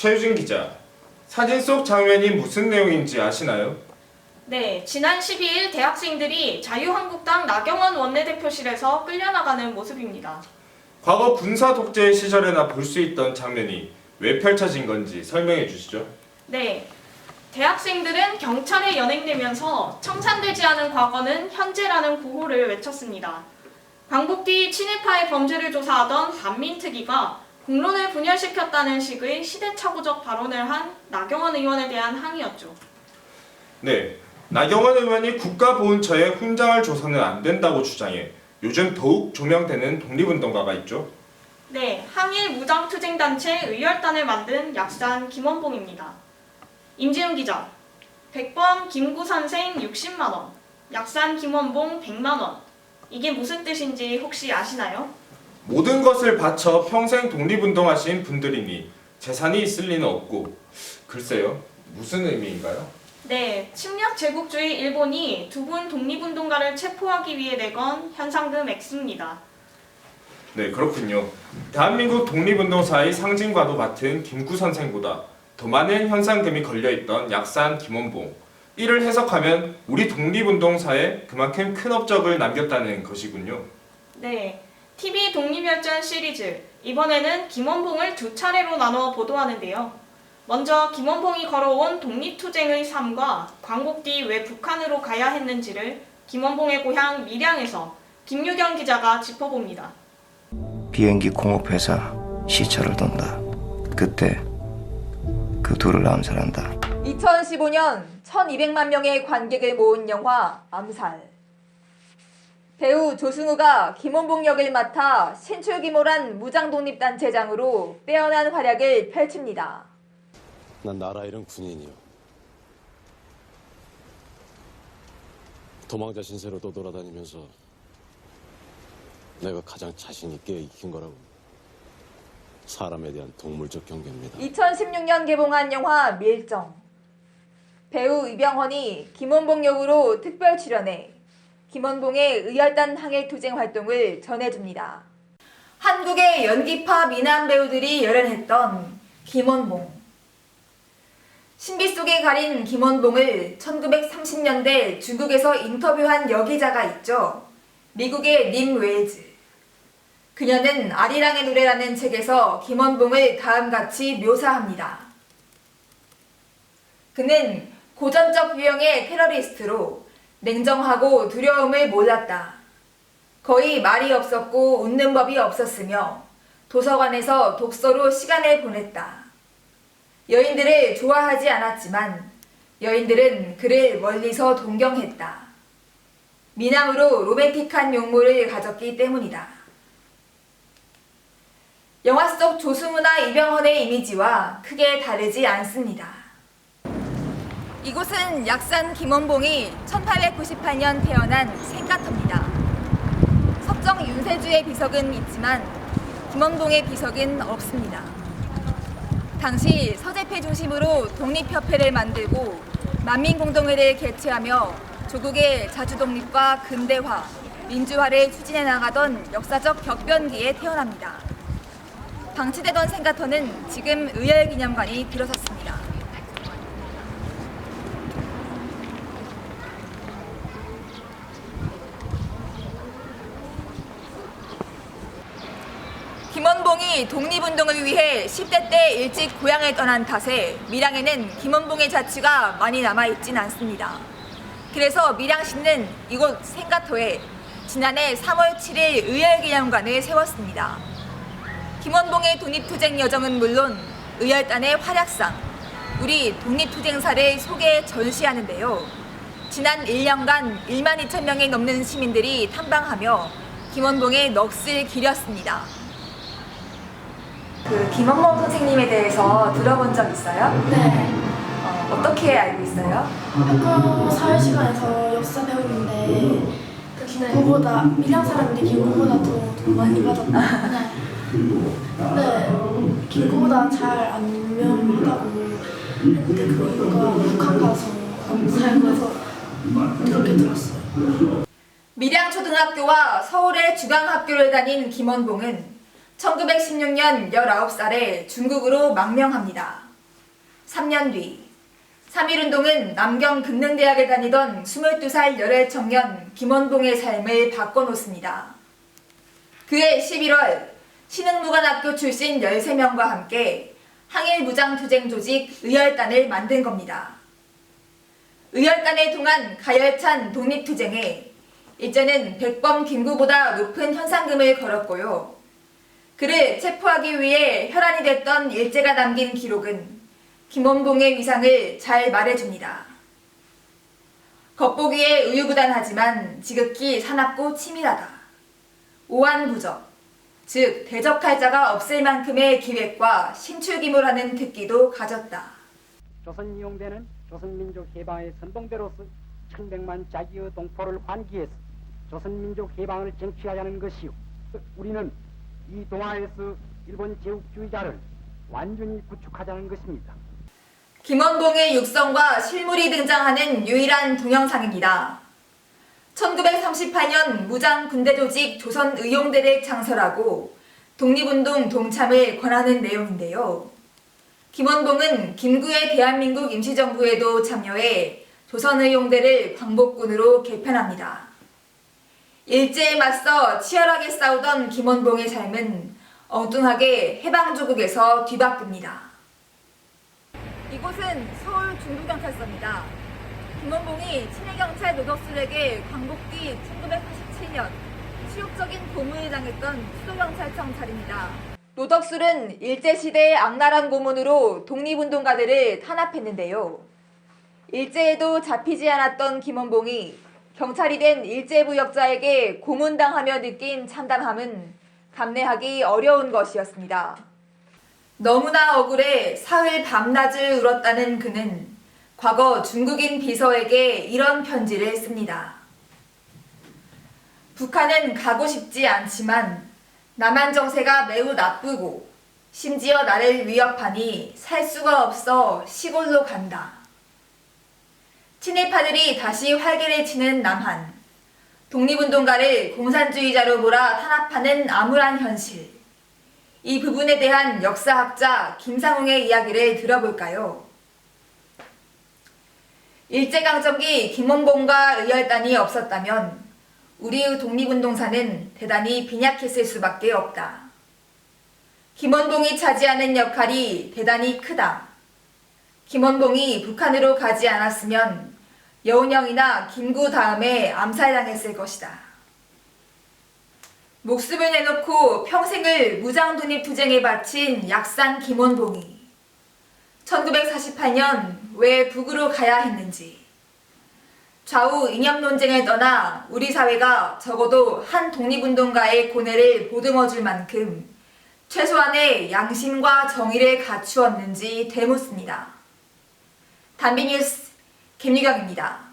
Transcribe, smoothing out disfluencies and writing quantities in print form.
최유진 기자, 사진 속 장면이 무슨 내용인지 아시나요? 네, 지난 12일 대학생들이 자유한국당 나경원 원내대표실에서 끌려나가는 모습입니다. 과거 군사 독재 시절에나 볼 수 있던 장면이 왜 펼쳐진 건지 설명해 주시죠. 네, 대학생들은 경찰에 연행되면서 청산되지 않은 과거는 현재라는 구호를 외쳤습니다. 광복 뒤 친일파의 범죄를 조사하던 반민특위가 공론을 분열시켰다는 식의 시대착오적 발언을 한 나경원 의원에 대한 항의였죠. 네, 나경원 의원이 국가보훈처에 훈장을 줘서는 안 된다고 주장해 요즘 더욱 조명되는 독립운동가가 있죠. 네, 항일 무장투쟁단체 의열단을 만든 약산 김원봉입니다. 임지훈 기자, 백범 김구 선생 60만 원, 약산 김원봉 100만 원. 이게 무슨 뜻인지 혹시 아시나요? 모든 것을 바쳐 평생 독립운동하신 분들이니 재산이 있을 리는 없고, 글쎄요, 무슨 의미인가요? 네, 침략 제국주의 일본이 두 분 독립운동가를 체포하기 위해 내건 현상금 액수입니다. 네, 그렇군요. 대한민국 독립운동사의 상징과도 같은 김구 선생보다 더 많은 현상금이 걸려있던 약산 김원봉. 이를 해석하면 우리 독립운동사에 그만큼 큰 업적을 남겼다는 것이군요. 네, TV 독립열전 시리즈, 이번에는 김원봉을 두 차례로 나누어 보도하는데요. 먼저 김원봉이 걸어온 독립투쟁의 삶과 광복 뒤 왜 북한으로 가야 했는지를 김원봉의 고향 밀양에서 김유경 기자가 짚어봅니다. 비행기 공업회사 시차를 돈다. 그때 그 둘을 암살한다. 2015년 1200만 명의 관객을 모은 영화 암살. 배우 조승우가 김원봉 역을 맡아 신출귀몰한 무장독립단체장으로 빼어난 활약을 펼칩니다. 난 나라 잃은 군인이요. 도망자 신세로 떠돌아다니면서 내가 가장 자신 있게 이긴 거라고. 사람에 대한 동물적 경계입니다. 2016년 개봉한 영화 밀정. 배우 이병헌이 김원봉 역으로 특별 출연해 김원봉의 의열단 항일투쟁 활동을 전해줍니다. 한국의 연기파 미남 배우들이 열연했던 김원봉. 신비 속에 가린 김원봉을 1930년대 중국에서 인터뷰한 여기자가 있죠. 미국의 님 웨이즈. 그녀는 아리랑의 노래라는 책에서 김원봉을 다음같이 묘사합니다. 그는 고전적 유형의 테러리스트로 냉정하고 두려움을 몰랐다. 거의 말이 없었고 웃는 법이 없었으며 도서관에서 독서로 시간을 보냈다. 여인들을 좋아하지 않았지만 여인들은 그를 멀리서 동경했다. 미남으로 로맨틱한 용모를 가졌기 때문이다. 영화 속 조승우나 이병헌의 이미지와 크게 다르지 않습니다. 이곳은 약산 김원봉이 1898년 태어난 생가터입니다. 석정 윤세주의 비석은 있지만 김원봉의 비석은 없습니다. 당시 서재패 중심으로 독립협회를 만들고 만민공동회를 개최하며 조국의 자주독립과 근대화, 민주화를 추진해 나가던 역사적 격변기에 태어납니다. 방치되던 생가터는 지금 의열기념관이 들어섰습니다. 김원봉이 독립운동을 위해 10대 때 일찍 고향을 떠난 탓에 밀양에는 김원봉의 자취가 많이 남아있진 않습니다. 그래서 밀양시는 이곳 생가터에 지난해 3월 7일 의열기념관을 세웠습니다. 김원봉의 독립투쟁 여정은 물론 의열단의 활약상, 우리 독립투쟁사를 소개 전시하는데요. 지난 1년간 1만 2천 명이 넘는 시민들이 탐방하며 김원봉의 넋을 기렸습니다. 그 김원봉 선생님에 대해서 들어본 적 있어요? 네. 어떻게 알고 있어요? 학교 사회시간에서 역사 배우는데 김구보다 밀양 사람들이 김구보다 더 돈 많이 받았다. 네. 근데 김구보다 잘 안 유명하다고 했는데 그 이유가 북한 가서 살고 해서 그렇게 들었어요. 밀양초등학교와 서울의 주강학교를 다닌 김원봉은 1916년 19살에 중국으로 망명합니다. 3년 뒤 3.1운동은 남경 금능대학에 다니던 22살 열애 청년 김원봉의 삶을 바꿔놓습니다. 그해 11월 신흥무관학교 출신 13명과 함께 항일무장투쟁 조직 의열단을 만든 겁니다. 의열단을 통한 가열찬 독립투쟁에 일제는 백범 김구보다 높은 현상금을 걸었고요. 그를 체포하기 위해 혈안이 됐던 일제가 남긴 기록은 김원봉의 위상을 잘 말해줍니다. 겉보기에 우유부단하지만 지극히 사납고 치밀하다. 오한부적, 즉 대적할 자가 없을 만큼의 기획과 신출기물하는 특기도 가졌다. 조선 이용대는 조선민족 해방의 선봉대로서 천백만 자기의 동포를 환기해서 조선민족 해방을 쟁취하자는 것이요. 우리는 이 동아에서 일본 제국주의자를 완전히 구축하자는 것입니다. 김원봉의 육성과 실물이 등장하는 유일한 동영상입니다. 1938년 무장군대조직 조선의용대를 창설하고 독립운동 동참을 권하는 내용인데요. 김원봉은 김구의 대한민국 임시정부에도 참여해 조선의용대를 광복군으로 개편합니다. 일제에 맞서 치열하게 싸우던 김원봉의 삶은 엉뚱하게 해방조국에서 뒤바뀝니다. 이곳은 서울 중부경찰서입니다. 김원봉이 친해경찰 노덕술에게 광복 뒤 1987년 치욕적인 고문을 당했던 수도경찰청 자리입니다. 노덕술은 일제시대의 악랄한 고문으로 독립운동가들을 탄압했는데요. 일제에도 잡히지 않았던 김원봉이 경찰이 된 일제부역자에게 고문당하며 느낀 참담함은 감내하기 어려운 것이었습니다. 너무나 억울해 사흘 밤낮을 울었다는 그는 과거 중국인 비서에게 이런 편지를 씁니다. 북한은 가고 싶지 않지만 남한 정세가 매우 나쁘고 심지어 나를 위협하니 살 수가 없어 시골로 간다. 친일파들이 다시 활개를 치는 남한, 독립운동가를 공산주의자로 몰아 탄압하는 암울한 현실. 이 부분에 대한 역사학자 김상웅의 이야기를 들어볼까요? 일제강점기 김원봉과 의열단이 없었다면 우리의 독립운동사는 대단히 빈약했을 수밖에 없다. 김원봉이 차지하는 역할이 대단히 크다. 김원봉이 북한으로 가지 않았으면 여운형이나 김구 다음에 암살당했을 것이다. 목숨을 내놓고 평생을 무장독립투쟁에 바친 약산 김원봉이 1948년 왜 북으로 가야 했는지, 좌우 이념 논쟁을 떠나 우리 사회가 적어도 한 독립운동가의 고뇌를 보듬어줄 만큼 최소한의 양심과 정의를 갖추었는지 되묻습니다. 단비뉴스 김유경입니다.